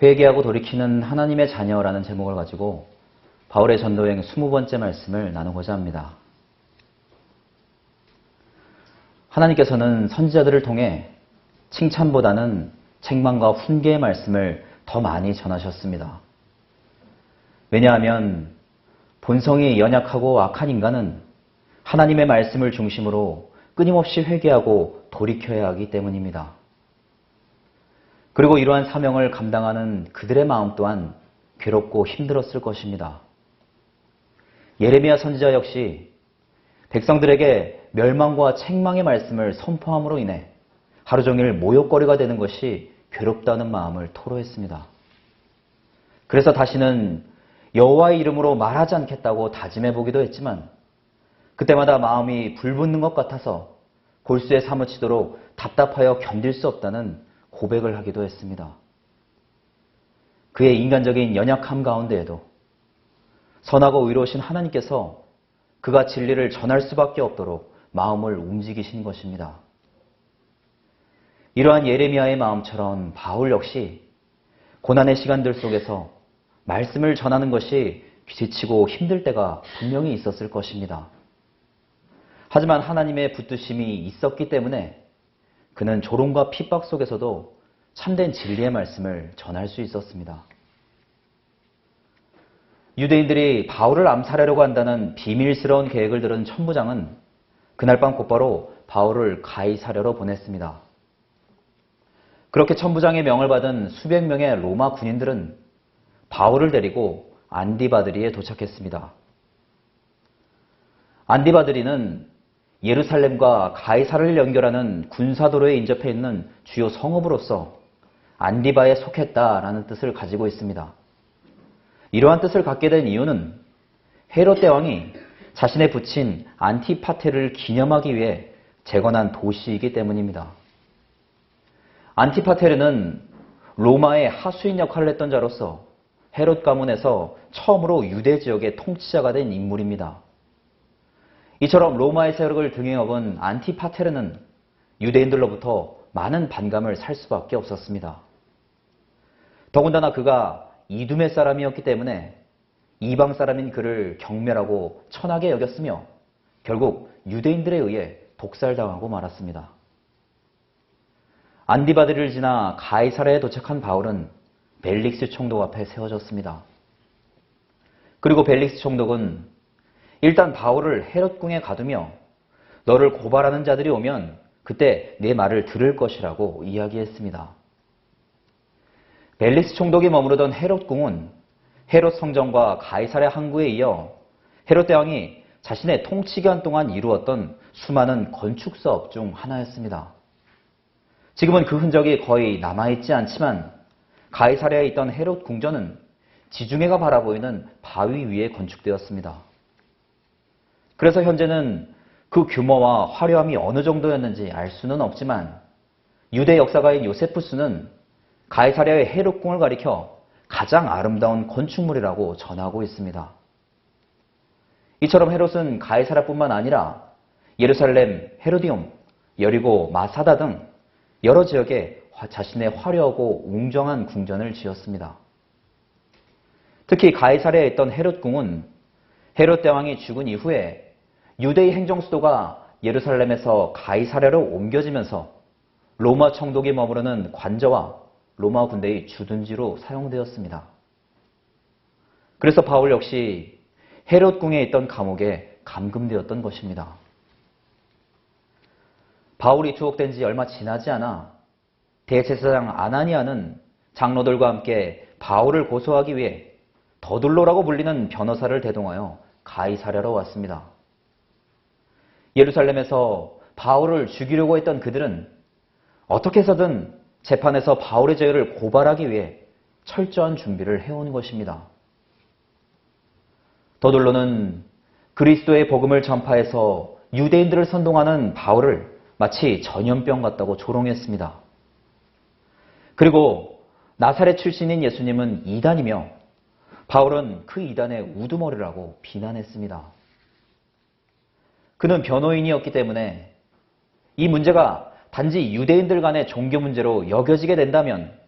회개하고 돌이키는 하나님의 자녀라는 제목을 가지고 바울의 전도여행 20번째 말씀을 나누고자 합니다. 하나님께서는 선지자들을 통해 칭찬보다는 책망과 훈계의 말씀을 더 많이 전하셨습니다. 왜냐하면 본성이 연약하고 악한 인간은 하나님의 말씀을 중심으로 끊임없이 회개하고 돌이켜야 하기 때문입니다. 그리고 이러한 사명을 감당하는 그들의 마음 또한 괴롭고 힘들었을 것입니다. 예레미야 선지자 역시 백성들에게 멸망과 책망의 말씀을 선포함으로 인해 하루 종일 모욕거리가 되는 것이 괴롭다는 마음을 토로했습니다. 그래서 다시는 여호와의 이름으로 말하지 않겠다고 다짐해보기도 했지만 그때마다 마음이 불붙는 것 같아서 골수에 사무치도록 답답하여 견딜 수 없다는 고백을 하기도 했습니다. 그의 인간적인 연약함 가운데에도 선하고 의로우신 하나님께서 그가 진리를 전할 수밖에 없도록 마음을 움직이신 것입니다. 이러한 예레미야의 마음처럼 바울 역시 고난의 시간들 속에서 말씀을 전하는 것이 지치고 힘들 때가 분명히 있었을 것입니다. 하지만 하나님의 붙드심이 있었기 때문에 그는 조롱과 핍박 속에서도 참된 진리의 말씀을 전할 수 있었습니다. 유대인들이 바울을 암살하려고 한다는 비밀스러운 계획을 들은 천부장은 그날 밤 곧바로 바울을 가이사랴로 보냈습니다. 그렇게 천부장의 명을 받은 수백 명의 로마 군인들은 바울을 데리고 안디바드리에 도착했습니다. 안디바드리는 예루살렘과 가이사랴를 연결하는 군사도로에 인접해 있는 주요 성읍으로서 안디바에 속했다라는 뜻을 가지고 있습니다. 이러한 뜻을 갖게 된 이유는 헤롯 대왕이 자신의 부친 안티파테르를 기념하기 위해 재건한 도시이기 때문입니다. 안티파테르는 로마의 하수인 역할을 했던 자로서 헤롯 가문에서 처음으로 유대 지역의 통치자가 된 인물입니다. 이처럼 로마의 세력을 등에 업은 안티파테르는 유대인들로부터 많은 반감을 살 수밖에 없었습니다. 더군다나 그가 이두메 사람이었기 때문에 이방 사람인 그를 경멸하고 천하게 여겼으며 결국 유대인들에 의해 독살당하고 말았습니다. 안디바드리를 지나 가이사랴에 도착한 바울은 벨릭스 총독 앞에 세워졌습니다. 그리고 벨릭스 총독은 일단 바울을 헤롯궁에 가두며 너를 고발하는 자들이 오면 그때 내 말을 들을 것이라고 이야기했습니다. 벨릭스 총독이 머무르던 헤롯궁은 헤롯 성전과 가이사랴 항구에 이어 헤롯 대왕이 자신의 통치기간 동안 이루었던 수많은 건축 사업 중 하나였습니다. 지금은 그 흔적이 거의 남아있지 않지만 가이사랴에 있던 헤롯 궁전은 지중해가 바라보이는 바위 위에 건축되었습니다. 그래서 현재는 그 규모와 화려함이 어느 정도였는지 알 수는 없지만 유대 역사가인 요세푸스는 가이사랴의 헤롯궁을 가리켜 가장 아름다운 건축물이라고 전하고 있습니다. 이처럼 헤롯은 가이사랴뿐만 아니라 예루살렘, 헤로디움, 여리고, 마사다 등 여러 지역에 자신의 화려하고 웅장한 궁전을 지었습니다. 특히 가이사랴에 있던 헤롯궁은 헤롯 대왕이 죽은 이후에 유대의 행정 수도가 예루살렘에서 가이사랴로 옮겨지면서 로마 총독이 머무르는 관저와 로마 군대의 주둔지로 사용되었습니다. 그래서 바울 역시 헤롯궁에 있던 감옥에 감금되었던 것입니다. 바울이 투옥된 지 얼마 지나지 않아 대제사장 아나니아는 장로들과 함께 바울을 고소하기 위해 더둘로라고 불리는 변호사를 대동하여 가이사랴로 왔습니다. 예루살렘에서 바울을 죽이려고 했던 그들은 어떻게 해서든 재판에서 바울의 죄를 고발하기 위해 철저한 준비를 해온 것입니다. 더둘로는 그리스도의 복음을 전파해서 유대인들을 선동하는 바울을 마치 전염병 같다고 조롱했습니다. 그리고 나사렛 출신인 예수님은 이단이며 바울은 그 이단의 우두머리라고 비난했습니다. 그는 변호인이었기 때문에 이 문제가 단지 유대인들 간의 종교 문제로 여겨지게 된다면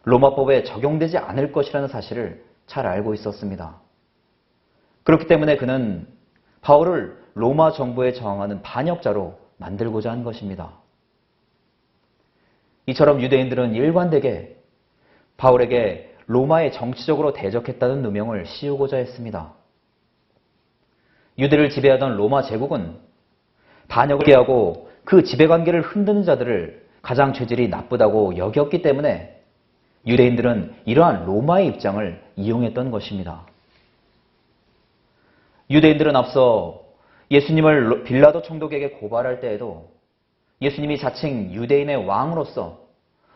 로마법에 적용되지 않을 것이라는 사실을 잘 알고 있었습니다. 그렇기 때문에 그는 바울을 로마 정부에 저항하는 반역자로 만들고자 한 것입니다. 이처럼 유대인들은 일관되게 바울에게 로마에 정치적으로 대적했다는 누명을 씌우고자 했습니다. 유대를 지배하던 로마 제국은 반역을 하고 그 지배관계를 흔드는 자들을 가장 죄질이 나쁘다고 여겼기 때문에 유대인들은 이러한 로마의 입장을 이용했던 것입니다. 유대인들은 앞서 예수님을 빌라도 총독에게 고발할 때에도 예수님이 자칭 유대인의 왕으로서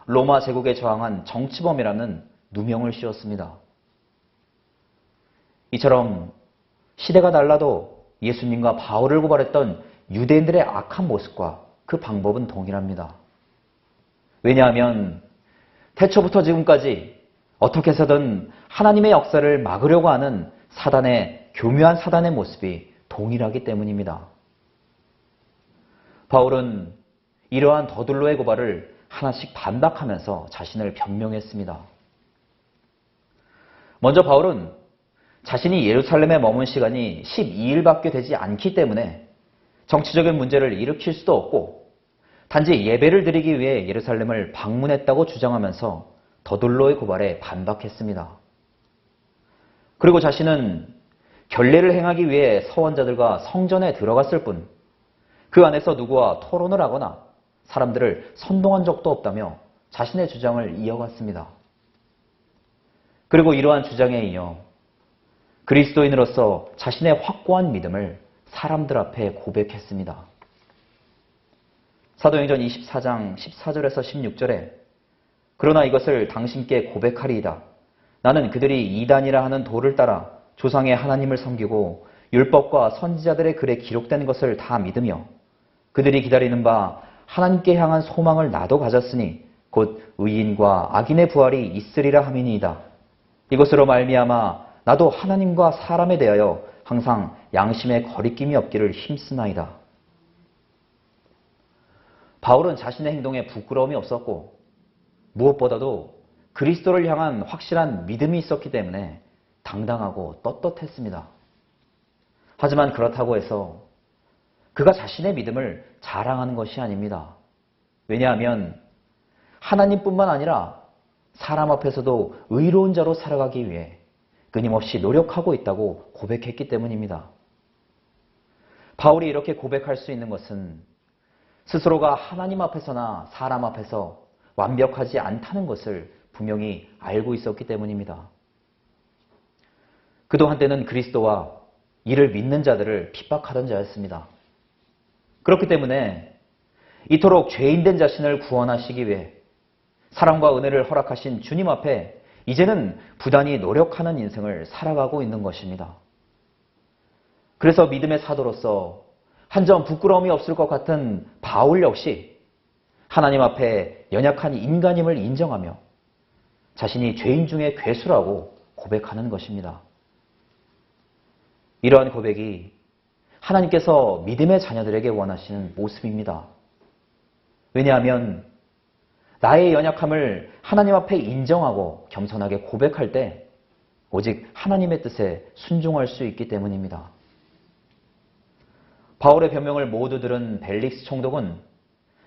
로마 제국에 저항한 정치범이라는 누명을 씌웠습니다. 이처럼 시대가 달라도 예수님과 바울을 고발했던 유대인들의 악한 모습과 그 방법은 동일합니다. 왜냐하면 태초부터 지금까지 어떻게 해서든 하나님의 역사를 막으려고 하는 교묘한 사단의 모습이 동일하기 때문입니다. 바울은 이러한 더둘로의 고발을 하나씩 반박하면서 자신을 변명했습니다. 먼저 바울은 자신이 예루살렘에 머문 시간이 12일밖에 되지 않기 때문에 정치적인 문제를 일으킬 수도 없고 단지 예배를 드리기 위해 예루살렘을 방문했다고 주장하면서 더둘로의 고발에 반박했습니다. 그리고 자신은 결례를 행하기 위해 서원자들과 성전에 들어갔을 뿐 그 안에서 누구와 토론을 하거나 사람들을 선동한 적도 없다며 자신의 주장을 이어갔습니다. 그리고 이러한 주장에 이어 그리스도인으로서 자신의 확고한 믿음을 사람들 앞에 고백했습니다. 사도행전 24장 14절에서 16절에 그러나 이것을 당신께 고백하리이다. 나는 그들이 이단이라 하는 도를 따라 조상의 하나님을 섬기고 율법과 선지자들의 글에 기록된 것을 다 믿으며 그들이 기다리는 바 하나님께 향한 소망을 나도 가졌으니 곧 의인과 악인의 부활이 있으리라 함이니이다. 이것으로 말미암아 나도 하나님과 사람에 대하여 항상 양심에 거리낌이 없기를 힘쓰나이다. 바울은 자신의 행동에 부끄러움이 없었고 무엇보다도 그리스도를 향한 확실한 믿음이 있었기 때문에 당당하고 떳떳했습니다. 하지만 그렇다고 해서 그가 자신의 믿음을 자랑하는 것이 아닙니다. 왜냐하면 하나님뿐만 아니라 사람 앞에서도 의로운 자로 살아가기 위해 끊임없이 노력하고 있다고 고백했기 때문입니다. 바울이 이렇게 고백할 수 있는 것은 스스로가 하나님 앞에서나 사람 앞에서 완벽하지 않다는 것을 분명히 알고 있었기 때문입니다. 그도 한때는 그리스도와 이를 믿는 자들을 핍박하던 자였습니다. 그렇기 때문에 이토록 죄인된 자신을 구원하시기 위해 사랑과 은혜를 허락하신 주님 앞에 이제는 부단히 노력하는 인생을 살아가고 있는 것입니다. 그래서 믿음의 사도로서 한 점 부끄러움이 없을 것 같은 바울 역시 하나님 앞에 연약한 인간임을 인정하며 자신이 죄인 중에 괴수라고 고백하는 것입니다. 이러한 고백이 하나님께서 믿음의 자녀들에게 원하시는 모습입니다. 왜냐하면 나의 연약함을 하나님 앞에 인정하고 겸손하게 고백할 때 오직 하나님의 뜻에 순종할 수 있기 때문입니다. 바울의 변명을 모두 들은 벨릭스 총독은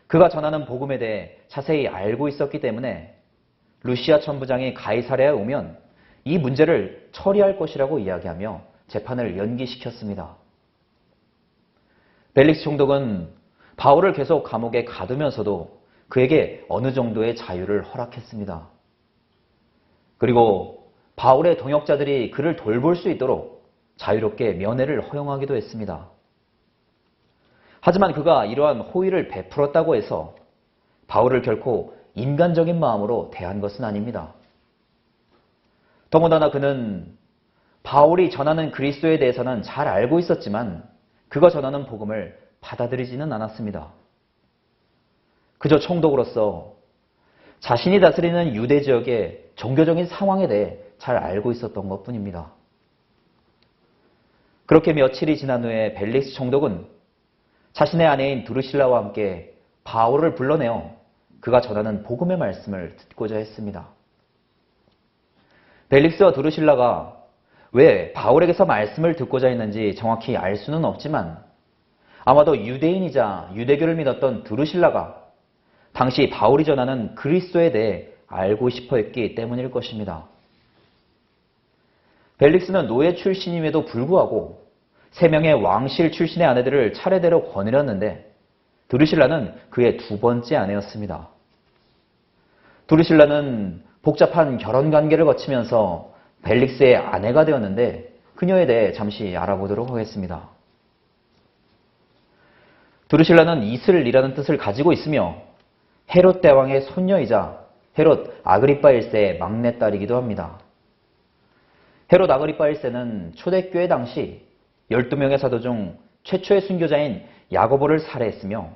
그가 전하는 복음에 대해 자세히 알고 있었기 때문에 루시아 천부장이 가이사랴에 오면 이 문제를 처리할 것이라고 이야기하며 재판을 연기시켰습니다. 벨릭스 총독은 바울을 계속 감옥에 가두면서도 그에게 어느 정도의 자유를 허락했습니다. 그리고 바울의 동역자들이 그를 돌볼 수 있도록 자유롭게 면회를 허용하기도 했습니다. 하지만 그가 이러한 호의를 베풀었다고 해서 바울을 결코 인간적인 마음으로 대한 것은 아닙니다. 더군다나 그는 바울이 전하는 그리스도에 대해서는 잘 알고 있었지만 그가 전하는 복음을 받아들이지는 않았습니다. 그저 총독으로서 자신이 다스리는 유대 지역의 종교적인 상황에 대해 잘 알고 있었던 것뿐입니다. 그렇게 며칠이 지난 후에 벨릭스 총독은 자신의 아내인 드루실라와 함께 바울을 불러내어 그가 전하는 복음의 말씀을 듣고자 했습니다. 벨릭스와 드루실라가 왜 바울에게서 말씀을 듣고자 했는지 정확히 알 수는 없지만 아마도 유대인이자 유대교를 믿었던 드루실라가 당시 바울이 전하는 그리스도에 대해 알고 싶어 했기 때문일 것입니다. 벨릭스는 노예 출신임에도 불구하고 3명의 왕실 출신의 아내들을 차례대로 거느렸는데 드루실라는 그의 2번째 아내였습니다. 드루실라는 복잡한 결혼관계를 거치면서 벨릭스의 아내가 되었는데 그녀에 대해 잠시 알아보도록 하겠습니다. 드루실라는 이슬이라는 뜻을 가지고 있으며 헤롯 대왕의 손녀이자 헤롯 아그리파 1세의 막내딸이기도 합니다. 헤롯 아그리파 1세는 초대교회 당시 12명의 사도 중 최초의 순교자인 야고보를 살해했으며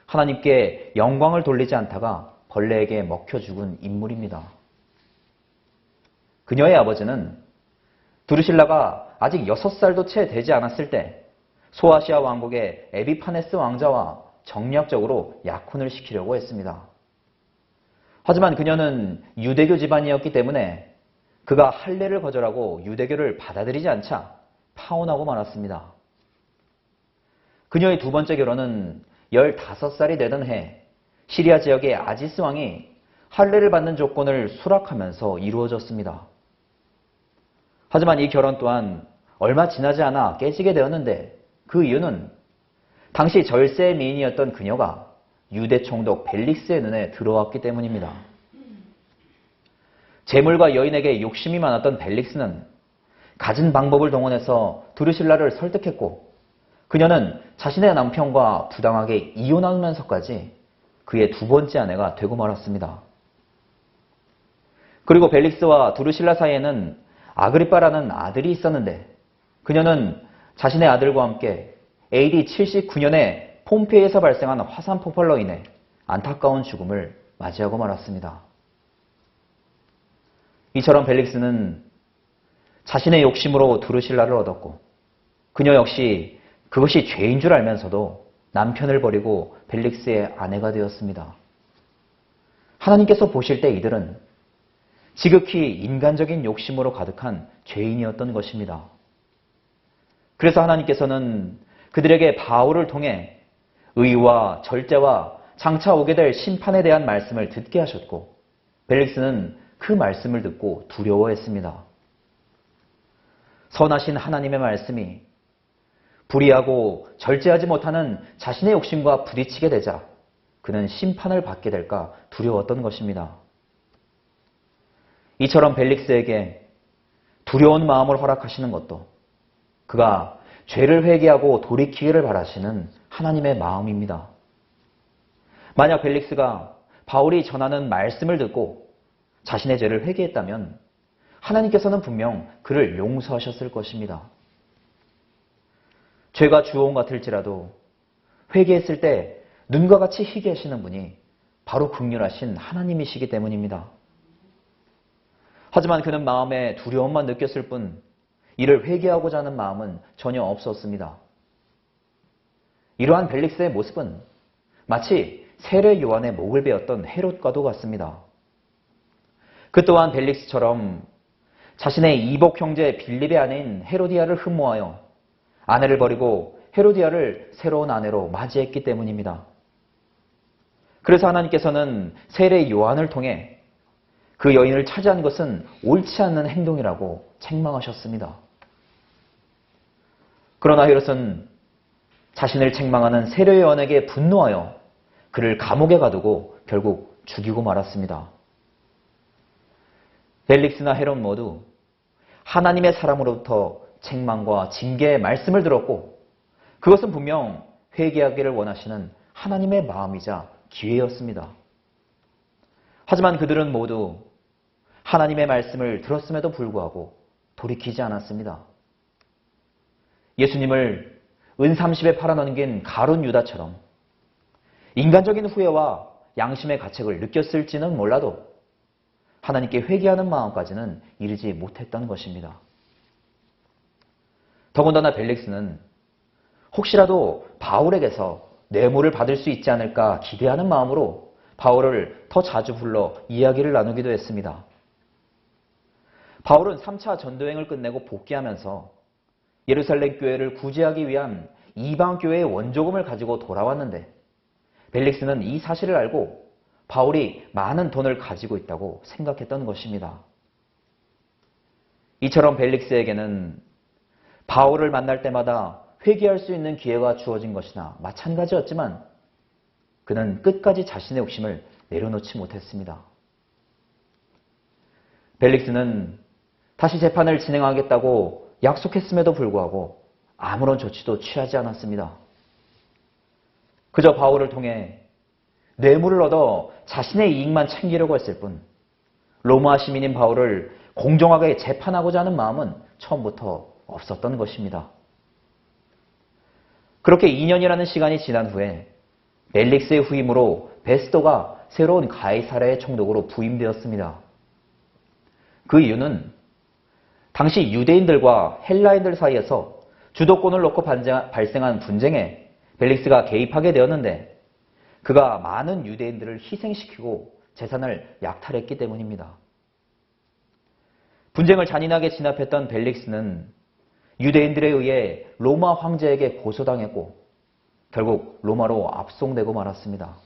하나님께 영광을 돌리지 않다가 벌레에게 먹혀 죽은 인물입니다. 그녀의 아버지는 드루실라가 아직 6살도 채 되지 않았을 때 소아시아 왕국의 에비파네스 왕자와 정략적으로 약혼을 시키려고 했습니다. 하지만 그녀는 유대교 집안이었기 때문에 그가 할례를 거절하고 유대교를 받아들이지 않자 파혼하고 말았습니다. 그녀의 2번째 결혼은 15살이 되던 해 시리아 지역의 아지스 왕이 할례를 받는 조건을 수락하면서 이루어졌습니다. 하지만 이 결혼 또한 얼마 지나지 않아 깨지게 되었는데 그 이유는 당시 절세 미인이었던 그녀가 유대 총독 벨릭스의 눈에 들어왔기 때문입니다. 재물과 여인에게 욕심이 많았던 벨릭스는 가진 방법을 동원해서 드루실라를 설득했고 그녀는 자신의 남편과 부당하게 이혼하면서까지 그의 2번째 아내가 되고 말았습니다. 그리고 벨릭스와 드루실라 사이에는 아그리빠라는 아들이 있었는데 그녀는 자신의 아들과 함께 AD 79년에 폼페이에서 발생한 화산 폭발로 인해 안타까운 죽음을 맞이하고 말았습니다. 이처럼 벨릭스는 자신의 욕심으로 드루실라를 얻었고 그녀 역시 그것이 죄인 줄 알면서도 남편을 버리고 벨릭스의 아내가 되었습니다. 하나님께서 보실 때 이들은 지극히 인간적인 욕심으로 가득한 죄인이었던 것입니다. 그래서 하나님께서는 그들에게 바울을 통해 의와 절제와 장차 오게 될 심판에 대한 말씀을 듣게 하셨고 벨릭스는 그 말씀을 듣고 두려워했습니다. 선하신 하나님의 말씀이 불의하고 절제하지 못하는 자신의 욕심과 부딪히게 되자 그는 심판을 받게 될까 두려웠던 것입니다. 이처럼 벨릭스에게 두려운 마음을 허락하시는 것도 그가 죄를 회개하고 돌이키기를 바라시는 하나님의 마음입니다. 만약 벨릭스가 바울이 전하는 말씀을 듣고 자신의 죄를 회개했다면 하나님께서는 분명 그를 용서하셨을 것입니다. 죄가 주홍 같을지라도 회개했을 때 눈과 같이 희게 하시는 분이 바로 긍휼하신 하나님이시기 때문입니다. 하지만 그는 마음에 두려움만 느꼈을 뿐 이를 회개하고자 하는 마음은 전혀 없었습니다. 이러한 벨릭스의 모습은 마치 세례 요한의 목을 베었던 헤롯과도 같습니다. 그 또한 벨릭스처럼 자신의 이복 형제 빌립의 아내인 헤로디아를 흠모하여 아내를 버리고 헤로디아를 새로운 아내로 맞이했기 때문입니다. 그래서 하나님께서는 세례 요한을 통해 그 여인을 차지한 것은 옳지 않는 행동이라고 책망하셨습니다. 그러나 헤롯은 자신을 책망하는 세례 요한에게 분노하여 그를 감옥에 가두고 결국 죽이고 말았습니다. 벨릭스나 헤롯 모두 하나님의 사람으로부터 책망과 징계의 말씀을 들었고 그것은 분명 회개하기를 원하시는 하나님의 마음이자 기회였습니다. 하지만 그들은 모두 하나님의 말씀을 들었음에도 불구하고 돌이키지 않았습니다. 예수님을 은30에 팔아넘긴 가룟 유다처럼 인간적인 후회와 양심의 가책을 느꼈을지는 몰라도 하나님께 회개하는 마음까지는 이르지 못했던 것입니다. 더군다나 벨릭스는 혹시라도 바울에게서 뇌물을 받을 수 있지 않을까 기대하는 마음으로 바울을 더 자주 불러 이야기를 나누기도 했습니다. 바울은 3차 전도행을 끝내고 복귀하면서 예루살렘 교회를 구제하기 위한 이방 교회의 원조금을 가지고 돌아왔는데 벨릭스는 이 사실을 알고 바울이 많은 돈을 가지고 있다고 생각했던 것입니다. 이처럼 벨릭스에게는 바울을 만날 때마다 회개할 수 있는 기회가 주어진 것이나 마찬가지였지만 그는 끝까지 자신의 욕심을 내려놓지 못했습니다. 벨릭스는 다시 재판을 진행하겠다고 약속했음에도 불구하고 아무런 조치도 취하지 않았습니다. 그저 바울을 통해 뇌물을 얻어 자신의 이익만 챙기려고 했을 뿐 로마 시민인 바울을 공정하게 재판하고자 하는 마음은 처음부터 없었던 것입니다. 그렇게 2년이라는 시간이 지난 후에 벨릭스의 후임으로 베스도가 새로운 가이사랴의 총독으로 부임되었습니다. 그 이유는 당시 유대인들과 헬라인들 사이에서 주도권을 놓고 발생한 분쟁에 벨릭스가 개입하게 되었는데 그가 많은 유대인들을 희생시키고 재산을 약탈했기 때문입니다. 분쟁을 잔인하게 진압했던 벨릭스는 유대인들에 의해 로마 황제에게 고소당했고 결국 로마로 압송되고 말았습니다.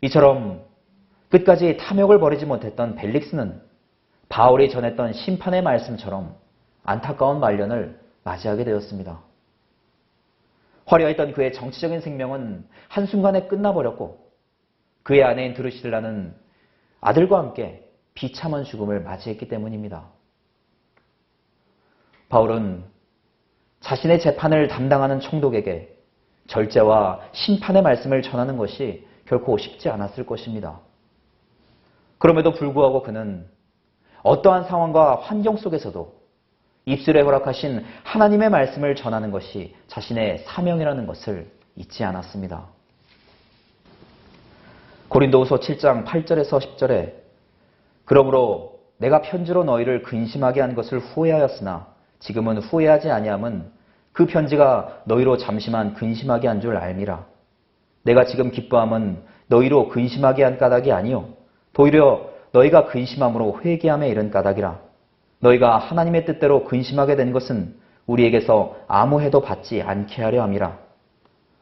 이처럼 끝까지 탐욕을 버리지 못했던 벨릭스는 바울이 전했던 심판의 말씀처럼 안타까운 말년을 맞이하게 되었습니다. 화려했던 그의 정치적인 생명은 한순간에 끝나버렸고 그의 아내인 드루실라는 아들과 함께 비참한 죽음을 맞이했기 때문입니다. 바울은 자신의 재판을 담당하는 총독에게 절제와 심판의 말씀을 전하는 것이 결코 쉽지 않았을 것입니다. 그럼에도 불구하고 그는 어떠한 상황과 환경 속에서도 입술에 허락하신 하나님의 말씀을 전하는 것이 자신의 사명이라는 것을 잊지 않았습니다. 고린도후서 7장 8절에서 10절에 그러므로 내가 편지로 너희를 근심하게 한 것을 후회하였으나 지금은 후회하지 아니함은 그 편지가 너희로 잠시만 근심하게 한 줄 알미라. 내가 지금 기뻐함은 너희로 근심하게 한 까닭이 아니요 도리어 너희가 근심함으로 회개함에 이른 까닭이라. 너희가 하나님의 뜻대로 근심하게 된 것은 우리에게서 아무 해도 받지 않게 하려 함이라.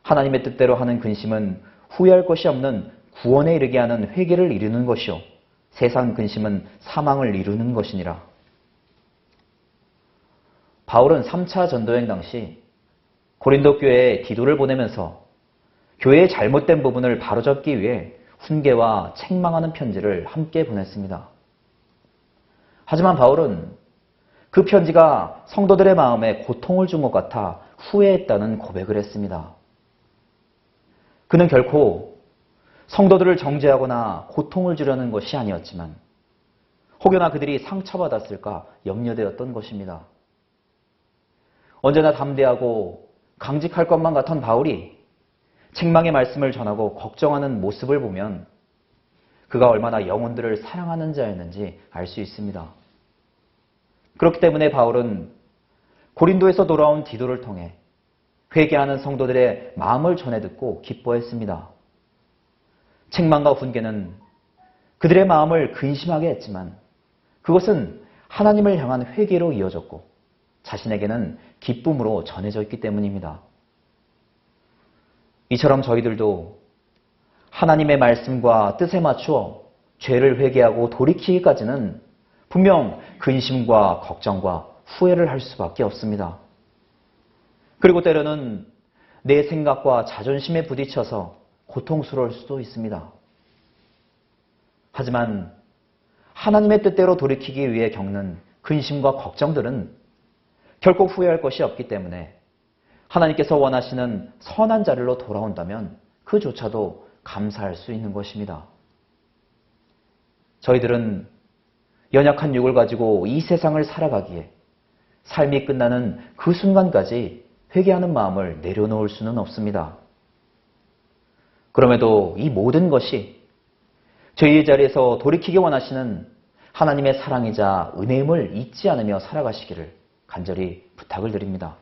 하나님의 뜻대로 하는 근심은 후회할 것이 없는 구원에 이르게 하는 회개를 이루는 것이요 세상 근심은 사망을 이루는 것이니라. 바울은 3차 전도행 당시 고린도 교회에 디도를 보내면서 교회의 잘못된 부분을 바로잡기 위해 훈계와 책망하는 편지를 함께 보냈습니다. 하지만 바울은 그 편지가 성도들의 마음에 고통을 준 것 같아 후회했다는 고백을 했습니다. 그는 결코 성도들을 정죄하거나 고통을 주려는 것이 아니었지만 혹여나 그들이 상처받았을까 염려되었던 것입니다. 언제나 담대하고 강직할 것만 같던 바울이 책망의 말씀을 전하고 걱정하는 모습을 보면 그가 얼마나 영혼들을 사랑하는 자였는지 알 수 있습니다. 그렇기 때문에 바울은 고린도에서 돌아온 디도를 통해 회개하는 성도들의 마음을 전해 듣고 기뻐했습니다. 책망과 훈계는 그들의 마음을 근심하게 했지만 그것은 하나님을 향한 회개로 이어졌고 자신에게는 기쁨으로 전해져 있기 때문입니다. 이처럼 저희들도 하나님의 말씀과 뜻에 맞추어 죄를 회개하고 돌이키기까지는 분명 근심과 걱정과 후회를 할 수밖에 없습니다. 그리고 때로는 내 생각과 자존심에 부딪혀서 고통스러울 수도 있습니다. 하지만 하나님의 뜻대로 돌이키기 위해 겪는 근심과 걱정들은 결코 후회할 것이 없기 때문에 하나님께서 원하시는 선한 자리로 돌아온다면 그조차도 감사할 수 있는 것입니다. 저희들은 연약한 육을 가지고 이 세상을 살아가기에 삶이 끝나는 그 순간까지 회개하는 마음을 내려놓을 수는 없습니다. 그럼에도 이 모든 것이 저희의 자리에서 돌이키기 원하시는 하나님의 사랑이자 은혜임을 잊지 않으며 살아가시기를 간절히 부탁을 드립니다.